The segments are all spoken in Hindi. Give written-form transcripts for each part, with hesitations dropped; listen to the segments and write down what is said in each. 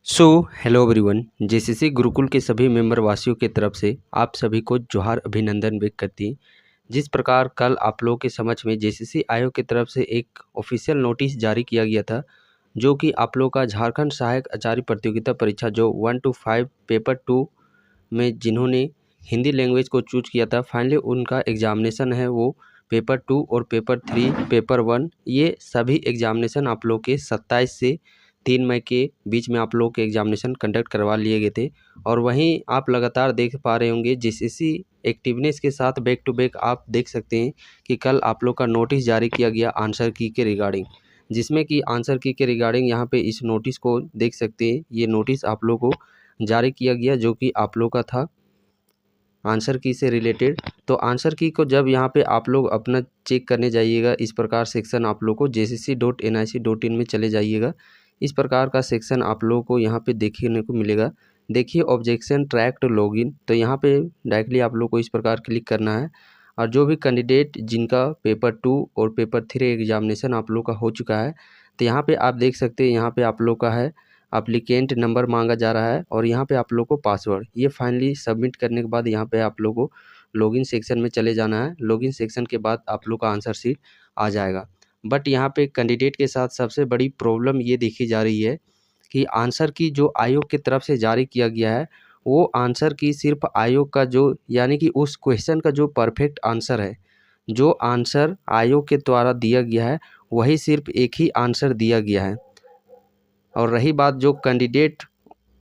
So hello everyone. JCC Gurukul के सभी मेंबर वासियों की तरफ से आप सभी को जोहार अभिनंदन व्यक्त करती है। जिस प्रकार कल आप लोगों के समझ में जेसीसी आयोग की तरफ से एक ऑफिशियल नोटिस जारी किया गया था, जो कि आप लोगों का झारखंड सहायक आचार्य प्रतियोगिता परीक्षा जो 1 to 5 पेपर 2 में जिन्होंने हिंदी लैंग्वेज को चूज किया था, फाइनली उनका एग्जामिनेशन है वो पेपर 2 और पेपर 3 पेपर 1 ये सभी एग्जामिनेशन आप लोग के 27 से 3 मई के बीच में आप लोग के एग्जामिनेशन कंडक्ट करवा लिए गए थे। और वहीं आप लगातार देख पा रहे होंगे जेसीसी एक्टिवनेस के साथ बैक टू बैक आप देख सकते हैं कि कल आप लोग का नोटिस जारी किया गया आंसर की के रिगार्डिंग, जिसमें कि आंसर की के रिगार्डिंग यहाँ पे इस नोटिस को देख सकते हैं। ये नोटिस आप लोग को जारी किया गया जो कि आप लोग का था आंसर की से रिलेटेड। तो आंसर की को जब यहाँ पे आप लोग अपना चेक करने जाइएगा, इस प्रकार सेक्शन आप लोग को jcc.nic.in में चले जाइएगा। इस प्रकार का सेक्शन आप लोगों को यहाँ पे देखने को मिलेगा। देखिए ऑब्जेक्शन ट्रैक टू लॉगिन, तो यहाँ पे डायरेक्टली आप लोग को इस प्रकार क्लिक करना है। और जो भी कैंडिडेट जिनका पेपर 2 और पेपर 3 एग्जामिनेशन आप लोग का हो चुका है, तो यहाँ पे आप देख सकते हैं यहाँ पे आप लोग का है एप्लीकेंट नंबर मांगा जा रहा है और यहाँ पे आप लोग को पासवर्ड। ये फाइनली सबमिट करने के बाद यहाँ पे आप लोग को लॉगिन सेक्शन में चले जाना है। लॉगिन सेक्शन के बाद आप लोग का आंसर शीट आ जाएगा। बट यहाँ पे कैंडिडेट के साथ सबसे बड़ी प्रॉब्लम ये देखी जा रही है कि आंसर की जो आयोग की तरफ से जारी किया गया है, वो आंसर की सिर्फ आयोग का जो यानी कि उस क्वेश्चन का जो परफेक्ट आंसर है, जो आंसर आयोग के द्वारा दिया गया है, वही सिर्फ एक ही आंसर दिया गया है। और रही बात जो कैंडिडेट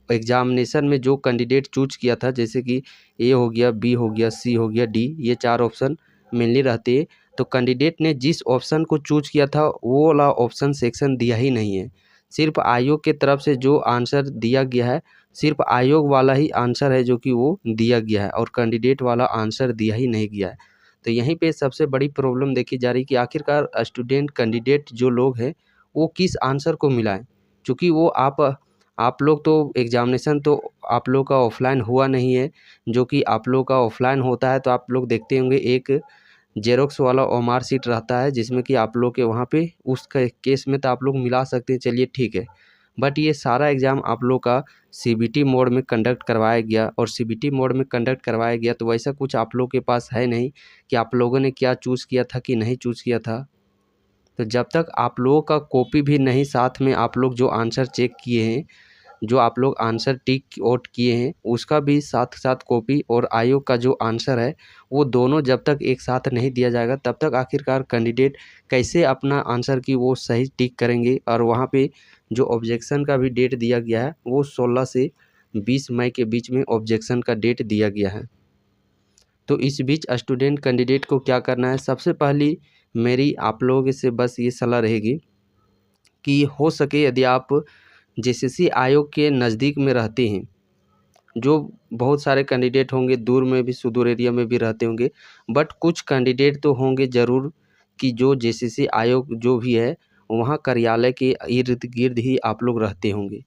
एग्जामिनेशन में जो कैंडिडेट चूज किया था, जैसे कि ए हो गया, बी हो गया, सी हो गया, डी, ये 4 ऑप्शन मेनली रहते हैं। तो कैंडिडेट ने जिस ऑप्शन को चूज किया था वो वाला ऑप्शन सेक्शन दिया ही नहीं है। सिर्फ आयोग के तरफ से जो आंसर दिया गया है, सिर्फ आयोग वाला ही आंसर है जो कि वो दिया गया है और कैंडिडेट वाला आंसर दिया ही नहीं गया है। तो यहीं पे सबसे बड़ी प्रॉब्लम देखी जा रही है कि आखिरकार स्टूडेंट कैंडिडेट जो लोग हैं वो किस आंसर को मिलाएं, क्योंकि वो आप लोग तो एग्जामिनेशन तो आप लोग का ऑफलाइन हुआ नहीं है। जो कि आप लोग का ऑफलाइन होता है तो आप लोग देखते होंगे एक जेरोक्स वाला ओमार सीट रहता है, जिसमें कि आप लोग के वहाँ पे उस केस में तो आप लोग मिला सकते हैं, चलिए ठीक है। बट ये सारा एग्ज़ाम आप लोग का सीबीटी मोड में कंडक्ट करवाया गया और सीबीटी मोड में कंडक्ट करवाया गया तो वैसा कुछ आप लोग के पास है नहीं कि आप लोगों ने क्या चूज़ किया था कि नहीं चूज़ किया था। तो जब तक आप लोगों का कॉपी भी नहीं साथ में, आप लोग जो आंसर चेक किए हैं, जो आप लोग आंसर टिक आउट किए हैं, उसका भी साथ साथ कॉपी और आयोग का जो आंसर है, वो दोनों जब तक एक साथ नहीं दिया जाएगा तब तक आखिरकार कैंडिडेट कैसे अपना आंसर की वो सही टिक करेंगे। और वहाँ पे जो ऑब्जेक्शन का भी डेट दिया गया है वो 16 से 20 मई के बीच में ऑब्जेक्शन का डेट दिया गया है। तो इस बीच स्टूडेंट कैंडिडेट को क्या करना है, सबसे पहली मेरी आप लोगों से बस ये सलाह रहेगी कि हो सके यदि आप जेसीसी आयोग के नज़दीक में रहते हैं, जो बहुत सारे कैंडिडेट होंगे दूर में भी, सुदूर एरिया में भी रहते होंगे, बट कुछ कैंडिडेट तो होंगे ज़रूर कि जो जेसीसी आयोग जो भी है वहाँ कार्यालय के इर्द गिर्द ही आप लोग रहते होंगे।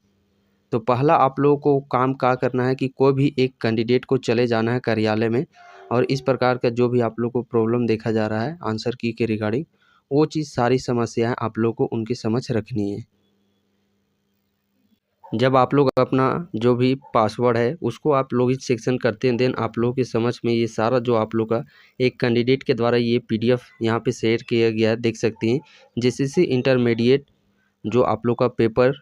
तो पहला आप लोगों को काम क्या करना है कि कोई भी एक कैंडिडेट को चले जाना है कार्यालय में और इस प्रकार का जो भी आप लोग को प्रॉब्लम देखा जा रहा है आंसर की के रिगार्डिंग, वो चीज़ सारी समस्याएं आप लोग को उनकी समझ रखनी है। जब आप लोग अपना जो भी पासवर्ड है उसको आप लोग इस सेक्शन करते हैं, देन आप लोगों की समझ में ये सारा जो आप लोग का एक कैंडिडेट के द्वारा ये पीडीएफ यहाँ पे शेयर किया गया है, देख सकते हैं। जेसीसी इंटरमीडिएट जो आप लोग का पेपर,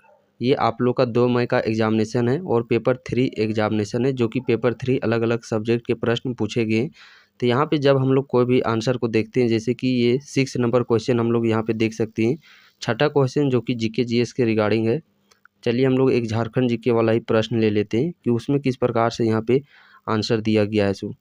ये आप लोग का 2 मई का एग्जामिनेशन है और पेपर 3 एग्जामिनेशन है, जो कि पेपर 3 अलग अलग सब्जेक्ट के प्रश्न पूछे गए हैं। तो यहाँ पे जब हम लोग कोई भी आंसर को देखते हैं, जैसे कि ये 6 नंबर क्वेश्चन हम लोग यहाँ पे देख सकते हैं। छठा क्वेश्चन जो कि जीके जीएस के रिगार्डिंग है, चलिए हम लोग एक झारखंड जीके वाला ही प्रश्न ले लेते हैं कि उसमें किस प्रकार से यहाँ पे आंसर दिया गया है। सो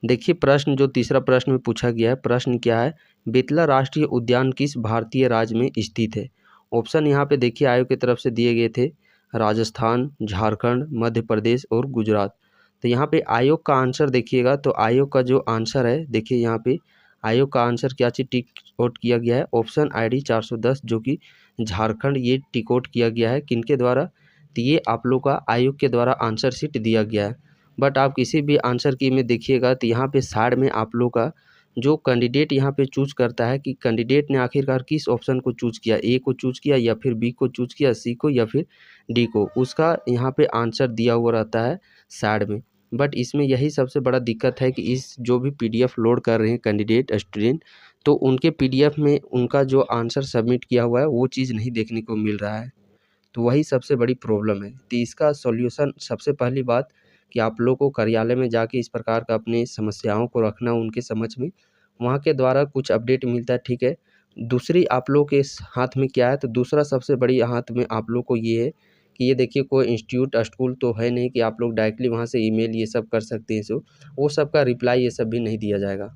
देखिए प्रश्न जो तीसरा प्रश्न में पूछा गया है, प्रश्न क्या है, बेतला राष्ट्रीय उद्यान किस भारतीय राज्य में स्थित है। ऑप्शन यहाँ पे देखिए आयोग की तरफ से दिए गए थे, राजस्थान, झारखंड, मध्य प्रदेश और गुजरात। तो यहाँ पे आयोग का आंसर देखिएगा, तो आयोग का जो आंसर है देखिए यहाँ पे आयोग का आंसर क्या चीज टिक आउट किया गया है, ऑप्शन ID 410 जो कि झारखंड, ये टिक आउट किया गया है किनके द्वारा, तो ये आप लोग का आयोग के द्वारा आंसर शीट दिया गया है। बट आप किसी भी आंसर की में देखिएगा तो यहाँ पे साइड में आप लोग का जो कैंडिडेट यहाँ पे चूज़ करता है कि कैंडिडेट ने आखिरकार किस ऑप्शन को चूज़ किया, ए को चूज़ किया या फिर बी को चूज़ किया, सी को या फिर डी को, उसका यहाँ पे आंसर दिया हुआ रहता है साइड में। बट इसमें यही सबसे बड़ा दिक्कत है कि इस जो भी पीडीएफ लोड कर रहे हैं कैंडिडेट स्टूडेंट, तो उनके पीडीएफ में उनका जो आंसर सबमिट किया हुआ है वो चीज़ नहीं देखने को मिल रहा है। तो वही सबसे बड़ी प्रॉब्लम है। तो इसका सॉल्यूशन सबसे पहली बात कि आप लोग को कार्यालय में जाके इस प्रकार का अपनी समस्याओं को रखना उनके समझ में, वहाँ के द्वारा कुछ अपडेट मिलता है, ठीक है। दूसरी आप लोग के हाथ में क्या है, तो दूसरा सबसे बड़ी हाथ में आप लोग को ये है कि ये देखिए कोई इंस्टीट्यूट स्कूल तो है नहीं कि आप लोग डायरेक्टली वहाँ से ईमेल ये सब कर सकते हैं, सो वो सब का रिप्लाई ये सब भी नहीं दिया जाएगा।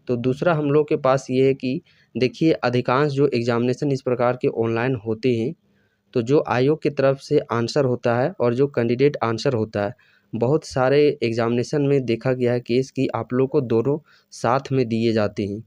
तो दूसरा हम लोग के पास ये है कि देखिए अधिकांश जो एग्ज़ामिनेशन इस प्रकार के ऑनलाइन होते हैं, तो जो आयोग की तरफ से आंसर होता है और जो कैंडिडेट आंसर होता है, बहुत सारे एग्ज़ामिनेशन में देखा गया है केस कि आप लोग को दोनों साथ में दिए जाते हैं।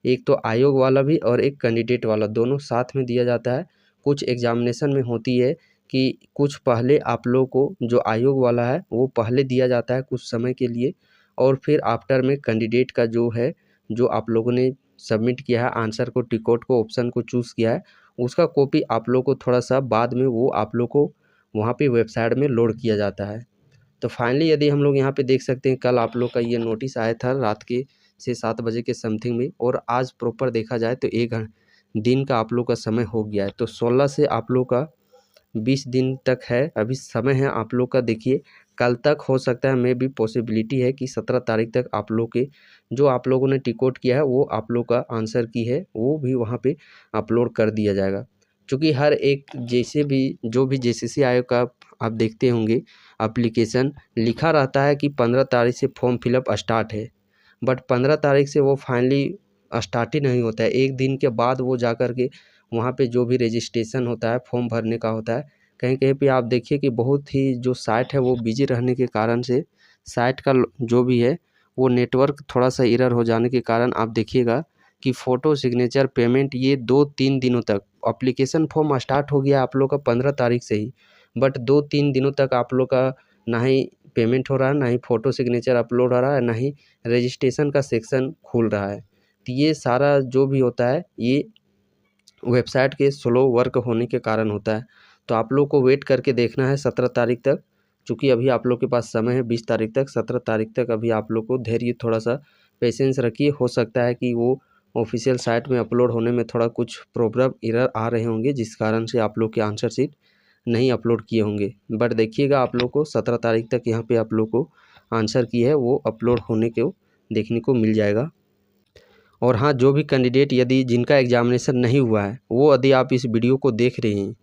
एक तो आयोग वाला भी और एक कैंडिडेट वाला, दोनों साथ में दिया जाता है। कुछ एग्ज़ामिनेशन में होती है कि कुछ पहले आप लोग को जो आयोग वाला है वो पहले दिया जाता है कुछ समय के लिए, और फिर आफ्टर में कैंडिडेट का जो है, जो आप लोगों ने सबमिट किया है आंसर को, टिकट को, ऑप्शन को चूज़ किया है, उसका कॉपी आप लोग को थोड़ा सा बाद में वो आप लोग को वहाँ पे वेबसाइट में लोड किया जाता है। तो फाइनली यदि हम लोग यहाँ पे देख सकते हैं, कल आप लोग का ये नोटिस आया था रात के 6-7 बजे के समथिंग में, और आज प्रॉपर देखा जाए तो 1 दिन का आप लोग का समय हो गया है। तो 16 से आप लोग का 20 दिन तक है अभी समय है आप लोग का। देखिए कल तक हो सकता है, मे भी पॉसिबिलिटी है कि 17 तारीख तक आप लोग के जो आप लोगों ने टिकट किया है वो आप लोग का आंसर की है वो भी वहाँ पे अपलोड कर दिया जाएगा। क्योंकि हर एक जैसे भी जो भी जेसीसी आयोग का आप देखते होंगे एप्लीकेशन लिखा रहता है कि 15 तारीख से फॉर्म फिलअप स्टार्ट है, बट 15 तारीख से वो फाइनली स्टार्ट ही नहीं होता है। एक दिन के बाद वो जा कर के वहाँ पे जो भी रजिस्ट्रेशन होता है, फॉर्म भरने का होता है, कहीं-कहीं पे आप देखिए कि बहुत ही जो साइट है वो बिज़ी रहने के कारण से साइट का जो भी है वो नेटवर्क थोड़ा-सा एरर हो जाने के कारण आप देखिएगा कि फ़ोटो सिग्नेचर पेमेंट ये 2-3 दिनों तक, एप्लीकेशन फॉर्म स्टार्ट हो गया आप लोग का 15 तारीख से ही, बट 2-3 दिनों तक आप लोग का ना ही पेमेंट हो रहा है, ना ही फ़ोटो सिग्नेचर अपलोड हो रहा है, ना ही रजिस्ट्रेशन का सेक्शन खुल रहा है। तो ये सारा जो भी होता है ये वेबसाइट के स्लो वर्क होने के कारण होता है। तो आप लोग को वेट करके देखना है 17 तारीख तक, चूँकि अभी आप लोग के पास समय है 20 तारीख तक, 17 तारीख तक अभी आप लोग को धैर्य थोड़ा-सा पेशेंस रखिए। हो सकता है कि वो ऑफ़िशियल साइट में अपलोड होने में थोड़ा कुछ प्रॉब्लम एरर आ रहे होंगे, जिस कारण से आप लोग के आंसर शीट नहीं अपलोड किए होंगे। बट देखिएगा आप लोग को 17 तारीख तक यहाँ पे आप लोग को आंसर की है वो अपलोड होने को देखने को मिल जाएगा। और हाँ, जो भी कैंडिडेट यदि जिनका एग्ज़ामिनेशन नहीं हुआ है, वो यदि आप इस वीडियो को देख रहे हैं,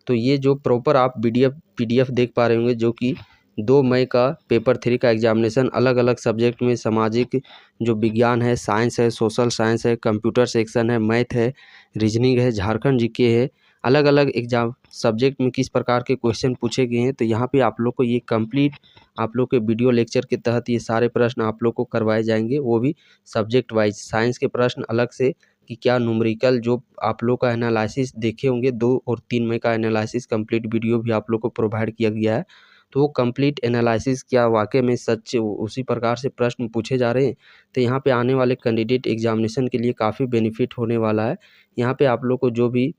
तो ये जो प्रॉपर आप पीडीएफ देख पा रहे होंगे, जो कि 2 मई का पेपर 3 का एग्ज़ामिनेशन अलग-अलग सब्जेक्ट में, सामाजिक जो विज्ञान है, साइंस है, सोशल साइंस है, कंप्यूटर सेक्शन है, मैथ है, रीजनिंग है, झारखंड जीके है, अलग-अलग एग्ज़ाम सब्जेक्ट में किस प्रकार के क्वेश्चन पूछे गए हैं। तो यहाँ पे आप लोग को ये कंप्लीट आप लोग के वीडियो लेक्चर के तहत ये सारे प्रश्न आप लोग को करवाए जाएंगे, वो भी सब्जेक्ट वाइज। साइंस के प्रश्न अलग से कि क्या न्यूमेरिकल जो आप लोग का एनालिसिस देखे होंगे 2 और 3 मई का एनालिसिस कंप्लीट वीडियो भी आप लोग को प्रोवाइड किया गया है। तो वो कंप्लीट एनालिसिस क्या वाक़ई में सच उसी प्रकार से प्रश्न पूछे जा रहे हैं। तो यहाँ पे आने वाले कैंडिडेट एग्ज़ामिनेशन के लिए काफ़ी बेनिफिट होने वाला है। यहाँ पे आप लोग को जो भी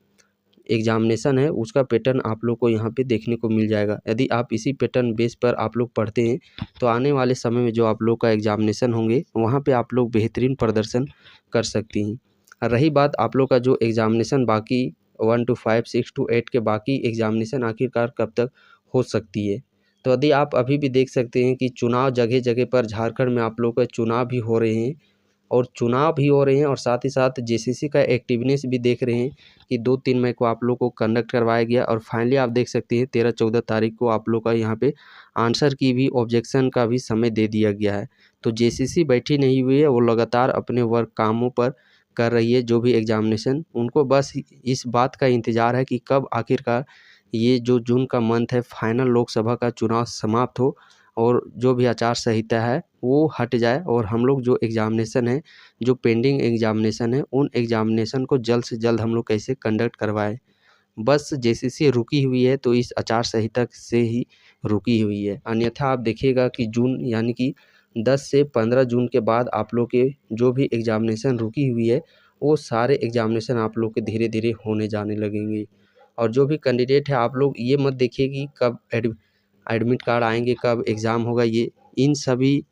एग्ज़ामिनेशन है उसका पैटर्न आप लोग को यहाँ पे देखने को मिल जाएगा। यदि आप इसी पैटर्न बेस पर आप लोग पढ़ते हैं, तो आने वाले समय में जो आप लोग का एग्ज़ामिनेशन होंगे, वहाँ पे आप लोग बेहतरीन प्रदर्शन कर सकती हैं। रही बात आप लोग का जो एग्ज़ामिनेशन बाकी 1 टू 5, 6 टू 8 के बाकी एग्ज़ामिनेशन आखिरकार कब तक हो सकती है। तो यदि आप अभी भी देख सकते हैं कि चुनाव जगह-जगह पर झारखंड में आप लोग का चुनाव भी हो रहे हैं, और चुनाव भी हो रहे हैं, और साथ ही साथ जेसीसी का एक्टिवनेस भी देख रहे हैं कि 2-3 मई को आप लोग को कंडक्ट करवाया गया, और फाइनली आप देख सकते हैं 13-14 तारीख को आप लोग का यहाँ पे आंसर की भी ऑब्जेक्शन का भी समय दे दिया गया है। तो जेसीसी बैठी नहीं हुई है, वो लगातार अपने वर्क कामों पर कर रही है। जो भी एग्ज़ामिनेशन उनको बस इस बात का इंतज़ार है कि कब आखिरकार ये जो जून का मंथ है फाइनल लोकसभा का चुनाव समाप्त हो, और जो भी आचार संहिता है वो हट जाए, और हम लोग जो एग्ज़ामिनेशन है, जो पेंडिंग एग्ज़ामिनेशन है, उन एग्ज़ामिनेशन को जल्द से जल्द हम लोग कैसे कंडक्ट करवाएँ। बस जेसीसी रुकी हुई है तो इस आचार संहिता से ही रुकी हुई है। अन्यथा आप देखिएगा कि जून यानी कि 10 से 15 जून के बाद आप लोग के जो भी एग्ज़ामिनेशन रुकी हुई है वो सारे एग्ज़ामिनेशन आप लोग के धीरे धीरे होने जाने लगेंगे। और जो भी कैंडिडेट है आप लोग ये मत देखिए कि कब एडमिट कार्ड आएंगे, कब एग्ज़ाम होगा, ये इन सभी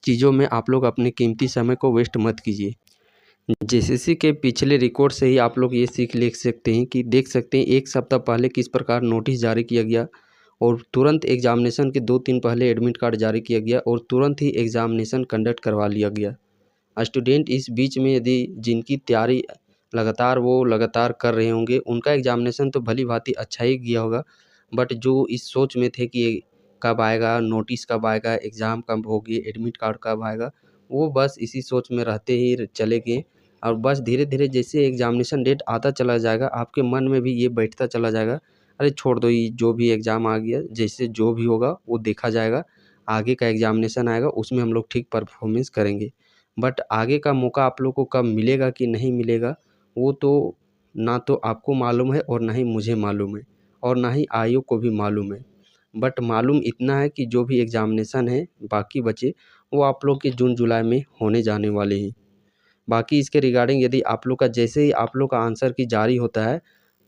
चीज़ों में आप लोग अपने कीमती समय को वेस्ट मत कीजिए। जेसीसी के पिछले रिकॉर्ड से ही आप लोग ये सीख ले सकते हैं कि देख सकते हैं 1 सप्ताह पहले किस प्रकार नोटिस जारी किया गया और तुरंत एग्ज़ामिनेशन के 2-3 पहले एडमिट कार्ड जारी किया गया और तुरंत ही एग्ज़ामिनेशन कंडक्ट करवा लिया गया। स्टूडेंट इस बीच में यदि जिनकी तैयारी लगातार कर रहे होंगे उनका एग्ज़ामिनेशन तो भली-भाँति अच्छा ही गया होगा, बट जो इस सोच में थे कि कब आएगा, नोटिस कब आएगा, एग्ज़ाम कब होगी, एडमिट कार्ड कब आएगा, वो बस इसी सोच में रहते ही चले गए। और बस धीरे-धीरे जैसे एग्ज़ामिनेशन डेट आता चला जाएगा, आपके मन में भी ये बैठता चला जाएगा, अरे छोड़ दो, ये जो भी एग्ज़ाम आ गया, जैसे जो भी होगा वो देखा जाएगा, आगे का एग्ज़ामिनेशन आएगा उसमें हम लोग ठीक परफ़ॉर्मेंस करेंगे। बट आगे का मौका आप लोग को कब मिलेगा कि नहीं मिलेगा, वो तो ना तो आपको मालूम है और ना ही मुझे मालूम है और ना ही आयोग को भी मालूम है। बट मालूम इतना है कि जो भी एग्ज़ामिनेशन है बाकी बचे, वो आप लोग के जून-जुलाई में होने जाने वाले हैं। बाकी इसके रिगार्डिंग यदि आप लोग का जैसे ही आप लोग का आंसर की जारी होता है,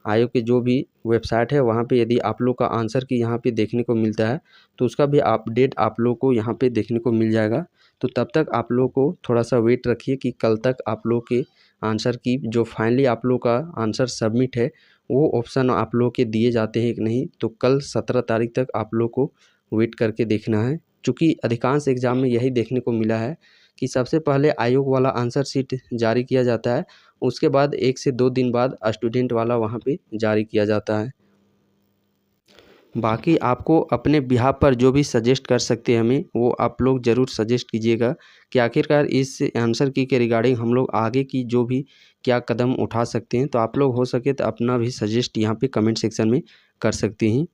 आयोग की जो भी वेबसाइट है वहाँ पे यदि आप लोग का आंसर की यहाँ पे देखने को मिलता है, तो उसका भी अपडेट आप लोग को यहाँ पे देखने को मिल जाएगा। तो तब तक आप लोग को थोड़ा-सा वेट रखिए कि कल तक आप लोग के आंसर की जो फाइनली आप लोग का आंसर सबमिट है, वो ऑप्शन आप लोग के दिए जाते हैं कि नहीं। तो कल 17 तारीख तक आप लोग को वेट करके देखना है। चूँकि अधिकांश एग्ज़ाम में यही देखने को मिला है कि सबसे पहले आयोग वाला आंसर शीट जारी किया जाता है, उसके बाद 1 से 2 दिन बाद स्टूडेंट वाला वहाँ पे जारी किया जाता है। बाकी आपको अपने बिहाफ़ पर जो भी सजेस्ट कर सकते हैं हमें, वो आप लोग ज़रूर सजेस्ट कीजिएगा कि आखिरकार इस आंसर की के रिगार्डिंग हम लोग आगे की जो भी क्या कदम उठा सकते हैं। तो आप लोग हो सके तो अपना भी सजेस्ट यहाँ पे कमेंट सेक्शन में कर सकते हैं।